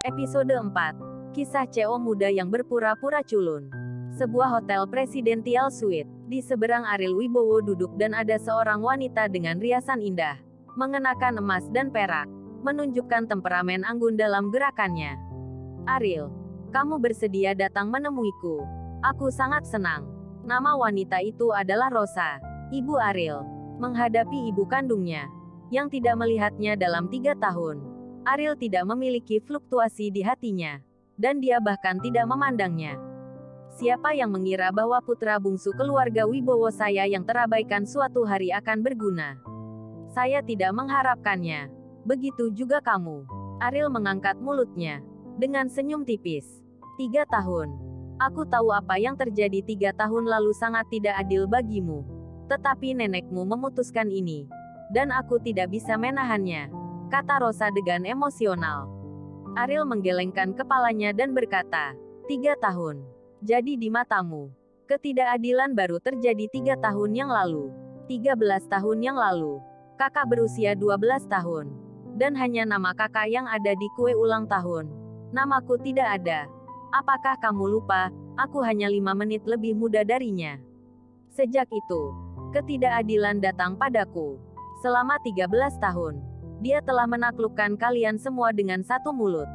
Episode 4. Kisah CEO muda yang berpura-pura culun. Sebuah hotel presidential suite. Di seberang Ariel Wibowo duduk dan ada seorang wanita dengan riasan indah. Mengenakan emas dan perak. Menunjukkan temperamen anggun dalam gerakannya. Ariel, kamu bersedia datang menemuiku. Aku sangat senang. Nama wanita itu adalah Rosa. Ibu Ariel. Menghadapi ibu kandungnya. Yang tidak melihatnya dalam 3 tahun. Ariel tidak memiliki fluktuasi di hatinya. Dan dia bahkan tidak memandangnya. Siapa yang mengira bahwa putra bungsu keluarga Wibowo saya yang terabaikan suatu hari akan berguna? Saya tidak mengharapkannya. Begitu juga kamu. Ariel mengangkat mulutnya. Dengan senyum tipis. 3 tahun. Aku tahu apa yang terjadi 3 tahun lalu sangat tidak adil bagimu. Tetapi nenekmu memutuskan ini. Dan aku tidak bisa menahannya. Kata Rosa dengan emosional. Ariel menggelengkan kepalanya dan berkata, 3 tahun. Jadi di matamu, ketidakadilan baru terjadi 3 tahun yang lalu. 13 tahun yang lalu. Kakak berusia 12 tahun. Dan hanya nama kakak yang ada di kue ulang tahun. Namaku tidak ada. Apakah kamu lupa, aku hanya 5 menit lebih muda darinya. Sejak itu, ketidakadilan datang padaku. Selama 13 tahun. Dia telah menaklukkan kalian semua dengan satu mulut.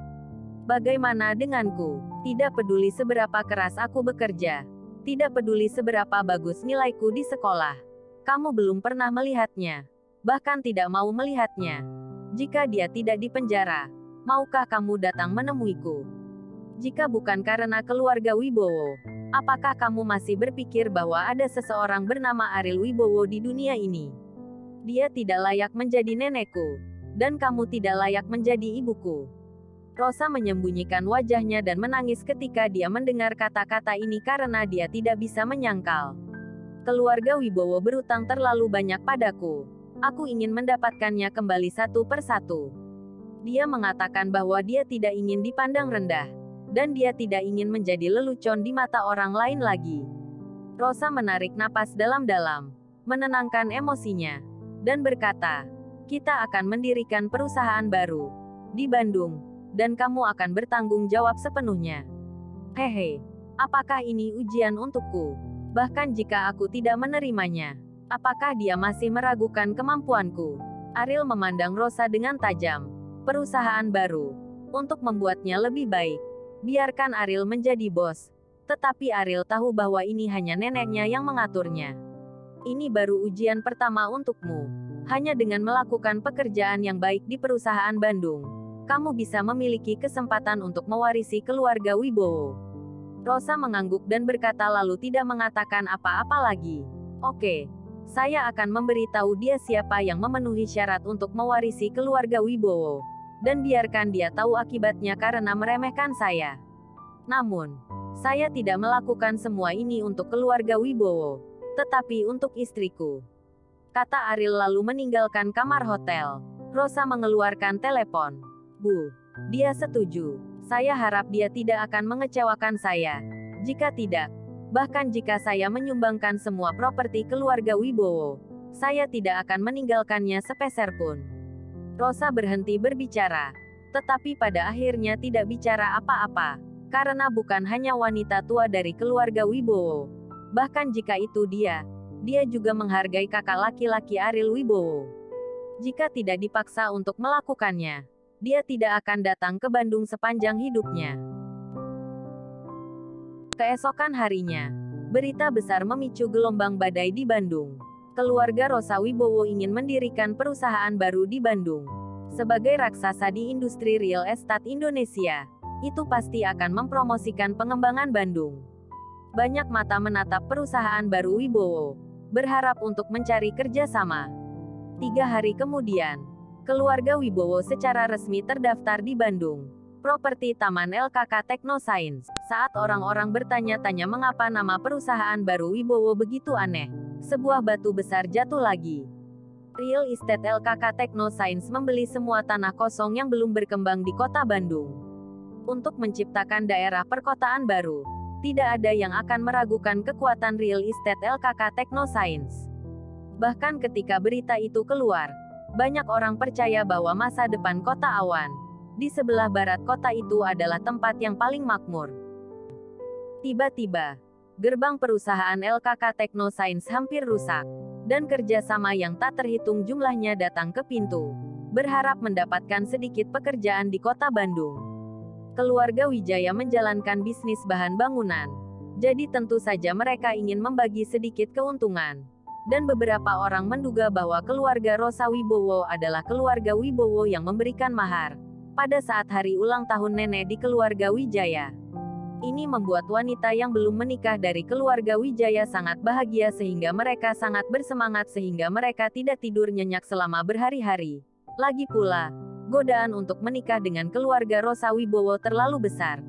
Bagaimana denganku? Tidak peduli seberapa keras aku bekerja. Tidak peduli seberapa bagus nilaiku di sekolah. Kamu belum pernah melihatnya. Bahkan tidak mau melihatnya. Jika dia tidak di penjara, maukah kamu datang menemuiku? Jika bukan karena keluarga Wibowo, apakah kamu masih berpikir bahwa ada seseorang bernama Ariel Wibowo di dunia ini? Dia tidak layak menjadi nenekku. Dan kamu tidak layak menjadi ibuku. Rosa menyembunyikan wajahnya dan menangis ketika dia mendengar kata-kata ini karena dia tidak bisa menyangkal. Keluarga Wibowo berutang terlalu banyak padaku. Aku ingin mendapatkannya kembali satu persatu. Dia mengatakan bahwa dia tidak ingin dipandang rendah. Dan dia tidak ingin menjadi lelucon di mata orang lain lagi. Rosa menarik napas dalam-dalam. Menenangkan emosinya. Dan berkata, kita akan mendirikan perusahaan baru di Bandung, dan kamu akan bertanggung jawab sepenuhnya. Hehe, apakah ini ujian untukku? Bahkan jika aku tidak menerimanya, apakah dia masih meragukan kemampuanku? Ariel memandang Rosa dengan tajam. Perusahaan baru untuk membuatnya lebih baik. Biarkan Ariel menjadi bos. Tetapi Ariel tahu bahwa ini hanya neneknya yang mengaturnya. Ini baru ujian pertama untukmu. Hanya dengan melakukan pekerjaan yang baik di perusahaan Bandung, kamu bisa memiliki kesempatan untuk mewarisi keluarga Wibowo. Rosa mengangguk dan berkata lalu tidak mengatakan apa-apa lagi. Oke, saya akan memberitahu dia siapa yang memenuhi syarat untuk mewarisi keluarga Wibowo. Dan biarkan dia tahu akibatnya karena meremehkan saya. Namun, saya tidak melakukan semua ini untuk keluarga Wibowo, tetapi untuk istriku. Kata Ariel lalu meninggalkan kamar hotel. Rosa mengeluarkan telepon. Bu, dia setuju. Saya harap dia tidak akan mengecewakan saya. Jika tidak, bahkan jika saya menyumbangkan semua properti keluarga Wibowo, saya tidak akan meninggalkannya sepeser pun. Rosa berhenti berbicara. Tetapi pada akhirnya tidak bicara apa-apa. Karena bukan hanya wanita tua dari keluarga Wibowo. Bahkan jika itu dia juga menghargai kakak laki-laki Ariel Wibowo. Jika tidak dipaksa untuk melakukannya, dia tidak akan datang ke Bandung sepanjang hidupnya. Keesokan harinya, berita besar memicu gelombang badai di Bandung. Keluarga Rosa Wibowo ingin mendirikan perusahaan baru di Bandung. Sebagai raksasa di industri real estate Indonesia, itu pasti akan mempromosikan pengembangan Bandung. Banyak mata menatap perusahaan baru Wibowo, berharap untuk mencari kerjasama. 3 hari kemudian, keluarga Wibowo secara resmi terdaftar di Bandung. Properti Taman LKK Teknoscience. Saat orang-orang bertanya-tanya mengapa nama perusahaan baru Wibowo begitu aneh, sebuah batu besar jatuh lagi. Real Estate LKK Teknoscience membeli semua tanah kosong yang belum berkembang di kota Bandung. Untuk menciptakan daerah perkotaan baru. Tidak ada yang akan meragukan kekuatan Real Estate LKK Teknoscience. Bahkan ketika berita itu keluar, banyak orang percaya bahwa masa depan kota awan Di sebelah barat kota itu adalah tempat yang paling makmur. Tiba-tiba, gerbang perusahaan LKK Technoscience hampir rusak, dan kerjasama yang tak terhitung jumlahnya datang ke pintu, berharap mendapatkan sedikit pekerjaan di kota Bandung. Keluarga Wijaya menjalankan bisnis bahan bangunan, jadi tentu saja mereka ingin membagi sedikit keuntungan. Dan beberapa orang menduga bahwa keluarga Rosa Wibowo adalah keluarga Wibowo yang memberikan mahar pada saat hari ulang tahun nenek di keluarga Wijaya. Ini membuat wanita yang belum menikah dari keluarga Wijaya sangat bahagia sehingga mereka sangat bersemangat sehingga mereka tidak tidur nyenyak selama berhari-hari. Lagi pula, godaan untuk menikah dengan keluarga Rosa Wibowo terlalu besar.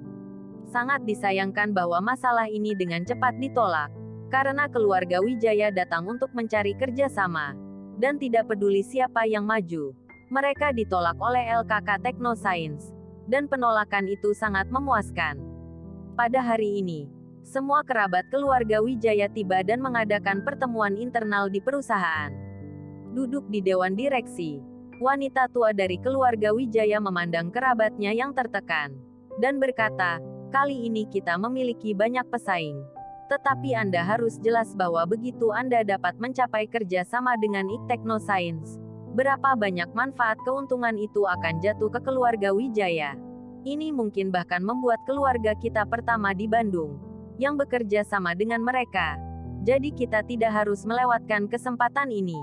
Sangat disayangkan bahwa masalah ini dengan cepat ditolak, karena keluarga Wijaya datang untuk mencari kerjasama, dan tidak peduli siapa yang maju. Mereka ditolak oleh LKK Technoscience, dan penolakan itu sangat memuaskan. Pada hari ini, semua kerabat keluarga Wijaya tiba dan mengadakan pertemuan internal di perusahaan. Duduk di dewan direksi, wanita tua dari keluarga Wijaya memandang kerabatnya yang tertekan, dan berkata, "Kali ini kita memiliki banyak pesaing. Tetapi Anda harus jelas bahwa begitu Anda dapat mencapai kerja sama dengan IK Technoscience, berapa banyak manfaat keuntungan itu akan jatuh ke keluarga Wijaya. Ini mungkin bahkan membuat keluarga kita pertama di Bandung, yang bekerja sama dengan mereka. Jadi kita tidak harus melewatkan kesempatan ini.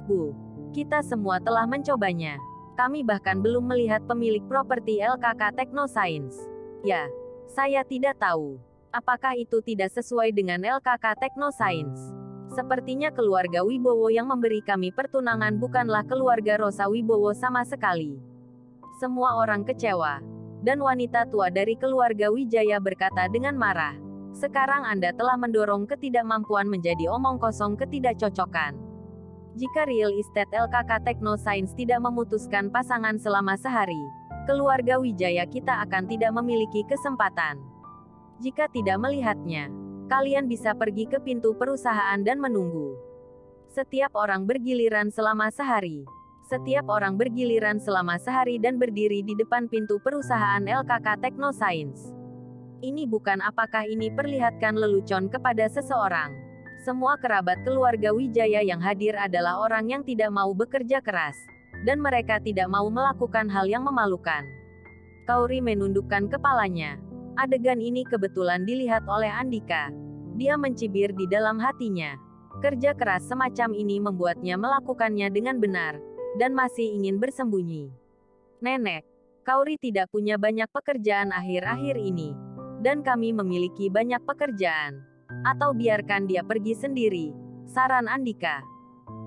Bu, kita semua telah mencobanya. Kami bahkan belum melihat pemilik properti LKK Technoscience. Ya, saya tidak tahu. Apakah itu tidak sesuai dengan LKK Technoscience? Sepertinya keluarga Wibowo yang memberi kami pertunangan bukanlah keluarga Rosa Wibowo sama sekali." Semua orang kecewa. Dan wanita tua dari keluarga Wijaya berkata dengan marah, "Sekarang Anda telah mendorong ketidakmampuan menjadi omong kosong ketidakcocokan. Jika real estate LKK Technoscience tidak memutuskan pasangan selama sehari, keluarga Wijaya kita akan tidak memiliki kesempatan. Jika tidak melihatnya, kalian bisa pergi ke pintu perusahaan dan menunggu." Setiap orang bergiliran selama sehari. Setiap orang bergiliran selama sehari dan berdiri di depan pintu perusahaan LKK Technoscience. Ini bukan apakah ini perlihatkan lelucon kepada seseorang. Semua kerabat keluarga Wijaya yang hadir adalah orang yang tidak mau bekerja keras, dan mereka tidak mau melakukan hal yang memalukan. Kauri menundukkan kepalanya. Adegan ini kebetulan dilihat oleh Andika. Dia mencibir di dalam hatinya. Kerja keras semacam ini membuatnya melakukannya dengan benar, dan masih ingin bersembunyi. "Nenek, Kauri tidak punya banyak pekerjaan akhir-akhir ini, dan kami memiliki banyak pekerjaan. Atau biarkan dia pergi sendiri," saran Andika.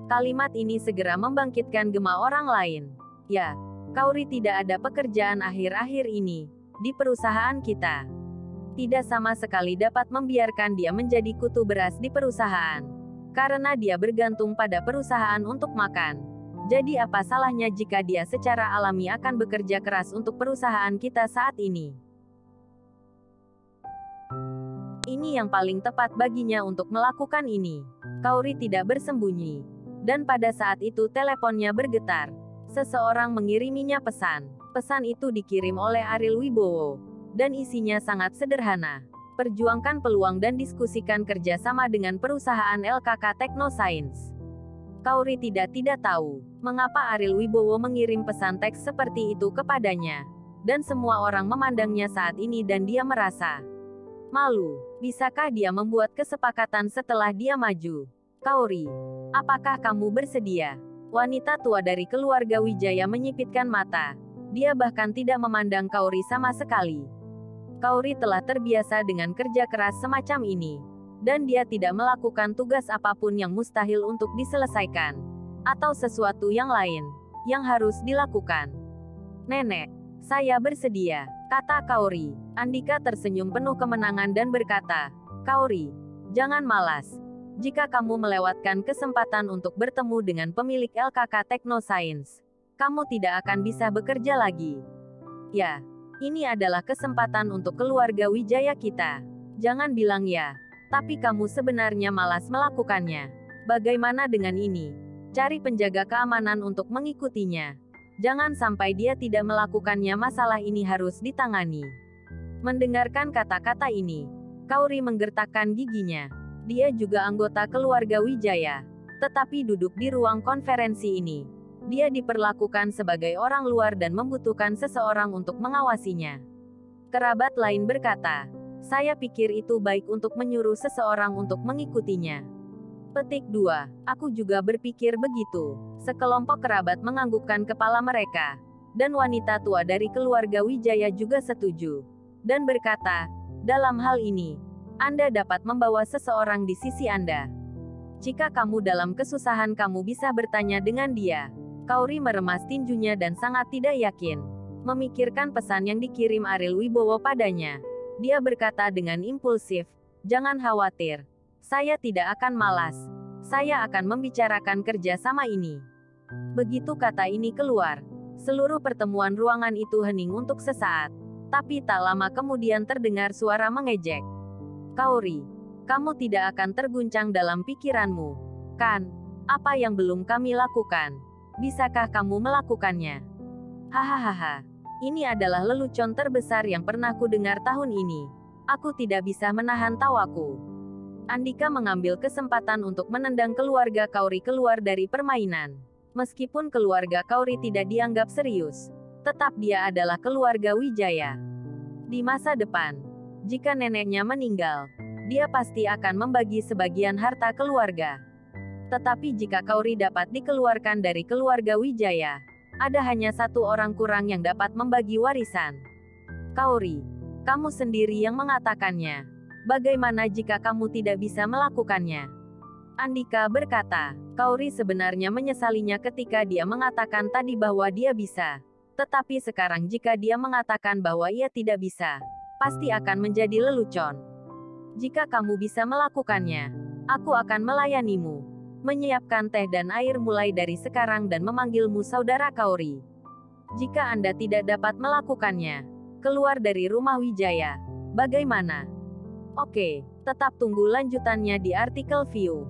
Kalimat ini segera membangkitkan gema orang lain. "Ya, Kauri tidak ada pekerjaan akhir-akhir ini di perusahaan kita. Tidak sama sekali dapat membiarkan dia menjadi kutu beras di perusahaan, karena dia bergantung pada perusahaan untuk makan. Jadi apa salahnya jika dia secara alami akan bekerja keras untuk perusahaan kita saat ini? Ini yang paling tepat baginya untuk melakukan ini." Kauri tidak bersembunyi. Dan pada saat itu teleponnya bergetar. Seseorang mengiriminya pesan. Pesan itu dikirim oleh Ariel Wibowo. Dan isinya sangat sederhana. "Perjuangkan peluang dan diskusikan kerjasama dengan perusahaan LKK Technoscience." Kauri tidak tahu mengapa Ariel Wibowo mengirim pesan teks seperti itu kepadanya. Dan semua orang memandangnya saat ini dan dia merasa malu. Bisakah dia membuat kesepakatan setelah dia maju? "Kauri, apakah kamu bersedia?" Wanita tua dari keluarga Wijaya menyipitkan mata. Dia bahkan tidak memandang Kauri sama sekali. Kauri telah terbiasa dengan kerja keras semacam ini. Dan dia tidak melakukan tugas apapun yang mustahil untuk diselesaikan. Atau sesuatu yang lain, yang harus dilakukan. "Nenek, saya bersedia," kata Kauri. Andika tersenyum penuh kemenangan dan berkata, "Kauri, jangan malas. Jika kamu melewatkan kesempatan untuk bertemu dengan pemilik LKK Technoscience, kamu tidak akan bisa bekerja lagi. Ya, ini adalah kesempatan untuk keluarga Wijaya kita. Jangan bilang ya. Tapi kamu sebenarnya malas melakukannya. Bagaimana dengan ini? Cari penjaga keamanan untuk mengikutinya. Jangan sampai dia tidak melakukannya, masalah ini harus ditangani. Mendengarkan kata-kata ini, Kauri menggertakkan giginya. Dia juga anggota keluarga Wijaya. Tetapi duduk di ruang konferensi ini, dia diperlakukan sebagai orang luar dan membutuhkan seseorang untuk mengawasinya. Kerabat lain berkata, saya pikir itu baik untuk menyuruh seseorang untuk mengikutinya. Petik 2. Aku juga berpikir begitu. Sekelompok kerabat menganggukkan kepala mereka. Dan wanita tua dari keluarga Wijaya juga setuju. Dan berkata, dalam hal ini, Anda dapat membawa seseorang di sisi Anda. Jika kamu dalam kesusahan, kamu bisa bertanya dengan dia. Kauri meremas tinjunya dan sangat tidak yakin. Memikirkan pesan yang dikirim Ariel Wibowo padanya. Dia berkata dengan impulsif, jangan khawatir. Saya tidak akan malas. Saya akan membicarakan kerja sama ini. Begitu kata ini keluar, seluruh pertemuan ruangan itu hening untuk sesaat. Tapi tak lama kemudian terdengar suara mengejek. Kauri, kamu tidak akan terguncang dalam pikiranmu, kan? Apa yang belum kami lakukan? Bisakah kamu melakukannya? Hahaha. Ini adalah lelucon terbesar yang pernah kudengar tahun ini. Aku tidak bisa menahan tawaku. Andika mengambil kesempatan untuk menendang keluarga Kauri keluar dari permainan. Meskipun keluarga Kauri tidak dianggap serius, tetap dia adalah keluarga Wijaya. Di masa depan, jika neneknya meninggal, dia pasti akan membagi sebagian harta keluarga. Tetapi jika Kauri dapat dikeluarkan dari keluarga Wijaya, ada hanya satu orang kurang yang dapat membagi warisan. Kauri, kamu sendiri yang mengatakannya. Bagaimana jika kamu tidak bisa melakukannya? Andika berkata, Kauri sebenarnya menyesalinya ketika dia mengatakan tadi bahwa dia bisa. Tetapi sekarang jika dia mengatakan bahwa ia tidak bisa, pasti akan menjadi lelucon. Jika kamu bisa melakukannya, aku akan melayanimu. Menyiapkan teh dan air mulai dari sekarang dan memanggilmu saudara Kauri. Jika Anda tidak dapat melakukannya, keluar dari rumah Wijaya. Bagaimana? Oke, tetap tunggu lanjutannya di artikel view.